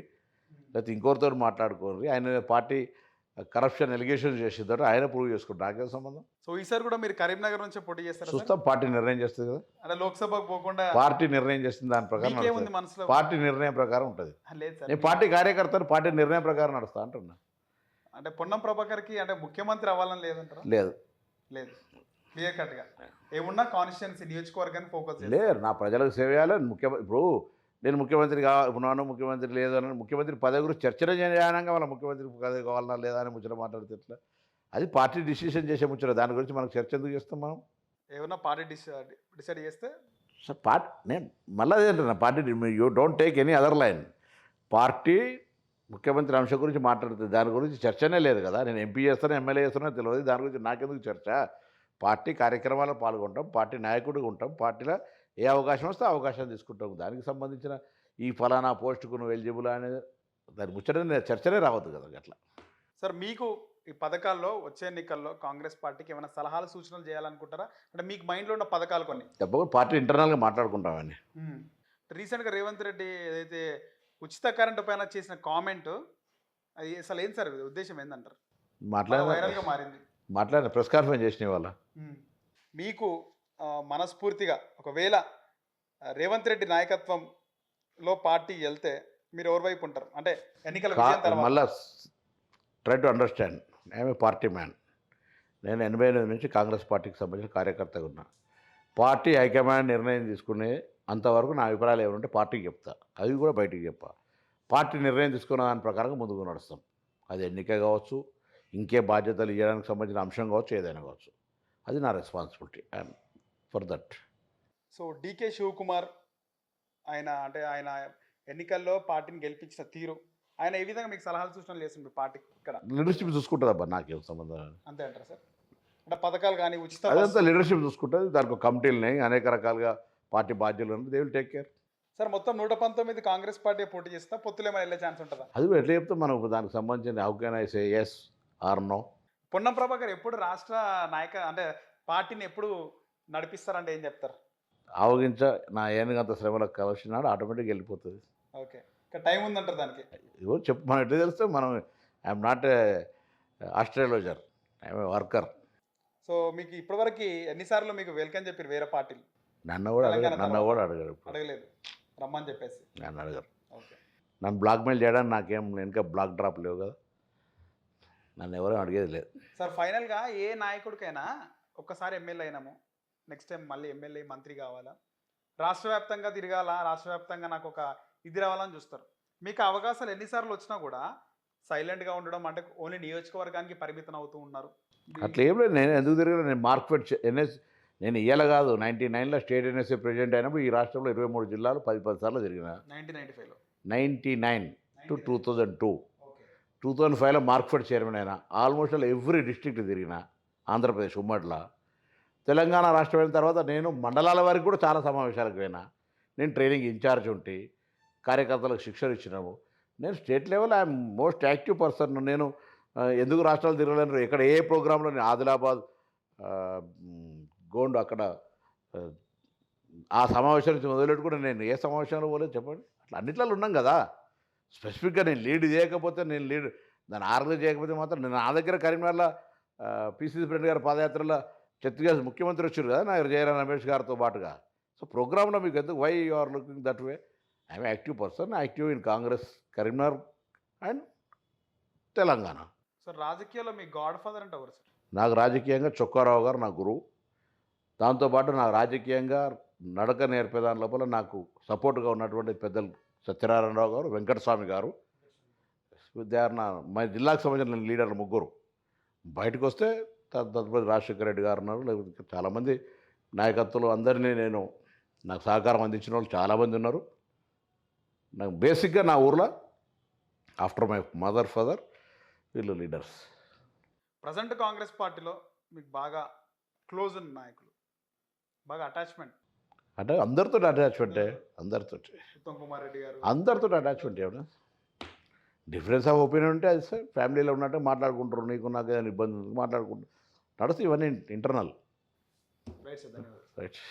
లేకపోతే ఇంకోరితో మాట్లాడుకోండి. ఆయన పార్టీ కరప్షన్ ఎలిగేషన్స్ చేసేదారు, ఆయన ప్రూవ్ చేసుకుంటారు, నాకేం సంబంధం. సో ఈసారి కూడా మీరు కరీంనగర్ నుంచి పోటీ చేస్తారు చూస్తాం, పార్టీ నిర్ణయం చేస్తుంది కదా. అంటే లోక్సభకు పోకుండా పార్టీ నిర్ణయం చేస్తుంది, దాని ప్రకారం మీకేముంది మనసులో? పార్టీ నిర్ణయం ప్రకారం ఉంటుంది. లేదు సార్, నేను పార్టీ కార్యకర్తను పార్టీ నిర్ణయం ప్రకారం నడుస్తా అంటున్నా. అంటే పొన్నం ప్రభాకర్కి అంటే ముఖ్యమంత్రి అవ్వాలని లేదంటారా? లేదు క్లియర్ కట్గా ఏమున్నా కాన్స్టిట్యున్సీ నియోజకవర్గాన్ని ఫోకస్ లేదు, నా ప్రజలకు సేవ చేయాలని ముఖ్యమంత్రి. ఇప్పుడు నేను ముఖ్యమంత్రి ఉన్నాను, ముఖ్యమంత్రి లేదు అని ముఖ్యమంత్రి పదవి గురించి చర్చన చేయడానికి వాళ్ళ ముఖ్యమంత్రి పదవి కావాలన్నా లేదా అని ముచ్చట మాట్లాడితే ఎట్లా? అది పార్టీ డిసిషన్ చేసే ముచ్చట, దాని గురించి మనకు చర్చ ఎందుకు చేస్తాం మనం? ఏమన్నా పార్టీ డిసైడ్ చేస్తే సార్ పార్టీ నేను మళ్ళీ అదే అంటున్నా, party you don't take any other line. Party ముఖ్యమంత్రి అంశం గురించి మాట్లాడుతుంది, దాని గురించి చర్చనే లేదు కదా. నేను ఎంపీ చేస్తాను, ఎమ్మెల్యే చేస్తానో తెలియదు, దాని గురించి నాకెందుకు చర్చ? పార్టీ కార్యక్రమాల్లో పాల్గొంటాం, పార్టీ నాయకుడిగా ఉంటాం, పార్టీలో ఏ అవకాశం వస్తే అవకాశం తీసుకుంటాం. దానికి సంబంధించిన ఈ ఫలానా పోస్టుకు నువ్వు ఎలిజిబుల్ అనేది దాని ముచ్చట చర్చనే రావద్దు కదా అట్లా. సార్ మీకు ఈ పథకాల్లో వచ్చే ఎన్నికల్లో కాంగ్రెస్ పార్టీకి ఏమైనా సలహాలు సూచనలు చేయాలనుకుంటారా? అంటే మీకు మైండ్లో ఉన్న పథకాలు కొన్ని తప్పకుండా పార్టీ ఇంటర్నల్గా మాట్లాడుకుంటామని. రీసెంట్గా రేవంత్ రెడ్డి ఏదైతే ఉచిత కరెంటు పైన చేసిన కామెంట్ అది అసలు ఏంటి సార్, ఉద్దేశం ఏందంటారు? వైరల్గా మారింది. మాట్లాడిన ప్రెస్ కాన్ఫరెన్స్ చేసిన వాళ్ళ మీకు మనస్ఫూర్తిగా ఒకవేళ రేవంత్ రెడ్డి నాయకత్వంలో పార్టీ వెళ్తే మీరు ఎవరి వైపు ఉంటారు? అంటే ఎన్నికల విజయం తర్వాత. మళ్ళా try to understand I'm a party man. నేను 88 నుంచి కాంగ్రెస్ పార్టీకి సంబంధించిన కార్యకర్తగా ఉన్నా. పార్టీ హైకమాండ్ నిర్ణయం తీసుకునే అంతవరకు నా అభిప్రాయాలు ఏమంటే పార్టీకి చెప్తా, అవి కూడా బయటికి చెప్పా. పార్టీ నిర్ణయం తీసుకున్న దాని ప్రకారంగా ముందుకు నడుస్తాం. అది ఎన్నిక కావచ్చు, ఇంకే బాధ్యతలు ఇవ్వడానికి సంబంధించిన అంశం కావచ్చు, ఏదైనా కావచ్చు. అది నా responsibility and for that. So DK Shivakumar ఆయన ఎన్నికల్లో పార్టీని గెలిపించిన తీరు, ఆయన ఏ విధంగా మీకు సలహాలు సూచనలు చేస్తుంది మీ పార్టీకి ఇక్కడ? లీడర్షిప్ చూసుకుంటుందబ్బా, నాకేం సంబంధం. అంతే అంటారా సార్? అంటే పథకాలు కానీ ఉచిత అదంతా లీడర్షిప్ చూసుకుంటుంది. దానికి కమిటీలని అనేక రకాలుగా పార్టీ బాధ్యతలు ఉన్నాయి. They will take care. Sir మొత్తం 119 కాంగ్రెస్ పార్టీ పోటీ చేస్తా, పొత్తులు ఏమైనా వెళ్ళే ఛాన్స్ ఉంటుందా? అది ఎట్లా చెప్తే మనం దానికి సంబంధించిన how can I say yes or no. Ponnam Prabhakar ఎప్పుడు రాష్ట్ర అంటే పార్టీని ఎప్పుడు నడిపిస్తారంటే ఏం చెప్తారు? ఆవగించ నా ఏనుగంత శ్రమలకు కలిసినాడు ఆటోమేటిక్గా వెళ్ళిపోతుంది. ఓకే, ఇంకా టైం ఉందంటారు దానికి? ఇవో చెప్పు, మనం ఎట్లా తెలిస్తే మనం I'm not a astrologer, I'm a worker. So మీకు ఇప్పటివరకు ఎన్నిసార్లు మీకు వెల్కమ్ చెప్పారు వేరే పార్టీలు? నన్ను కూడా అడగారు. అడగలేదు, రమ్మని చెప్పేసి. నన్ను అడగారు. ఓకే, నన్ను బ్లాక్మెయిల్ చేయడానికి నాకేం ఇంకా బ్లాక్ డ్రాప్ లేవు కదా, నన్ను ఎవరూ అడిగేది లేదు. సార్ ఫైనల్గా ఏ నాయకుడికైనా ఒక్కసారి ఎమ్మెల్యే అయినాము, నెక్స్ట్ టైం మళ్ళీ ఎమ్మెల్యే మంత్రి కావాలా, రాష్ట్ర వ్యాప్తంగా తిరగాల, రాష్ట్ర వ్యాప్తంగా నాకు ఒక ఇది రావాలని చూస్తారు. మీకు అవకాశాలు ఎన్నిసార్లు వచ్చినా కూడా సైలెంట్గా ఉండడం, అంటే ఓన్లీ నియోజకవర్గానికి పరిమితం అవుతూ ఉన్నారు. అట్లా ఏం లేదు. నేను ఎందుకు తిరగలేదు? నేను మార్క్ఫెట్ నేను ఇయ్యాల కాదు, 99లో స్టేట్ ఎన్ఎస్ఏ ప్రెసిడెంట్ అయినప్పుడు ఈ రాష్ట్రంలో 23 జిల్లాలు 10 సార్లు తిరిగిన. 1995లో 99 to 2002. 2005లో మార్క్ఫెట్ చైర్మన్ అయినా. ఆల్మోస్ట్ ఎవ్రీ డిస్ట్రిక్ట్ తిరిగిన ఆంధ్రప్రదేశ్ ఉమ్మడిలా. తెలంగాణ రాష్ట్రం అయిన తర్వాత నేను మండలాల వరకు కూడా చాలా సమావేశాలకు పోయినా. నేను ట్రైనింగ్ ఇన్ఛార్జ్ ఉంటే కార్యకర్తలకు శిక్షణ ఇచ్చినాము. నేను state level I'm most active person. నేను ఎందుకు రాష్ట్రాలు తిరగలేను? ఎక్కడ ఏ ప్రోగ్రాంలో నేను ఆదిలాబాద్, గోండు అక్కడ ఆ సమావేశం నుంచి మొదలెట్టుకుంటే నేను ఏ సమావేశంలో పోలేదు చెప్పండి. అట్లా అన్నిట్లలో ఉన్నాం కదా. స్పెసిఫిక్గా నేను లీడ్ చేయకపోతే, నేను లీడ్ దాన్ని ఆర్గనైజ్ చేయకపోతే మాత్రం నేను నా దగ్గర కరీంనగర్లో పిసిసి ప్రెసిడెంట్ గారి పాదయాత్రలో ఛత్తీస్గఢ్ ముఖ్యమంత్రి వచ్చారు కదా నా జయరాం రమేష్ గారితో పాటుగా. సో ప్రోగ్రాంలో మీకు ఎందుకు why you are looking that way? I'm active person, active in Congress Karimnagar and Telangana. Sir రాజకీయాల్లో మీ గాడ్ ఫాదర్ అంటే ఎవరు సార్? నాకు రాజకీయంగా చొక్కారావు గారు నా గురువు. దాంతోపాటు నాకు రాజకీయంగా నడక నేర్పే దాని లోపల నాకు సపోర్ట్గా ఉన్నటువంటి పెద్దలు సత్యనారాయణరావు గారు, వెంకటస్వామి గారు, మా జిల్లాకు సంబంధించిన లీడర్లు ముగ్గురు. బయటకు వస్తే తదుపరి రాజశేఖర రెడ్డి గారు ఉన్నారు. లేకపోతే చాలామంది నాయకత్వాలు అందరినీ నాకు సహకారం అందించిన వాళ్ళు చాలామంది ఉన్నారు. నాకు బేసిక్గా నా ఊర్లో ఆఫ్టర్ మై మదర్ ఫాదర్ వీళ్ళు లీడర్స్. ప్రజెంట్ కాంగ్రెస్ పార్టీలో మీకు బాగా క్లోజ్ ఉన్న నాయకులు, బాగా అటాచ్మెంట్? అంటే అందరితో అటాచ్మెంటే, అందరితో, ఉత్తమ్ కుమార్ రెడ్డి గారు, అందరితో అటాచ్మెంట్. ఏమన్నా డిఫరెన్స్ ఆఫ్ ఒపీనియన్ ఉంటే అది సార్ ఫ్యామిలీలో ఉన్నట్టే మాట్లాడుకుంటారు. నీకు నాకు ఏదైనా ఇబ్బంది ఉంది మాట్లాడుకుంటారు, నడుస్తాయి ఇవన్నీ ఇంటర్నల్. రైట్ సార్, ధన్యవాదాలు. రైట్.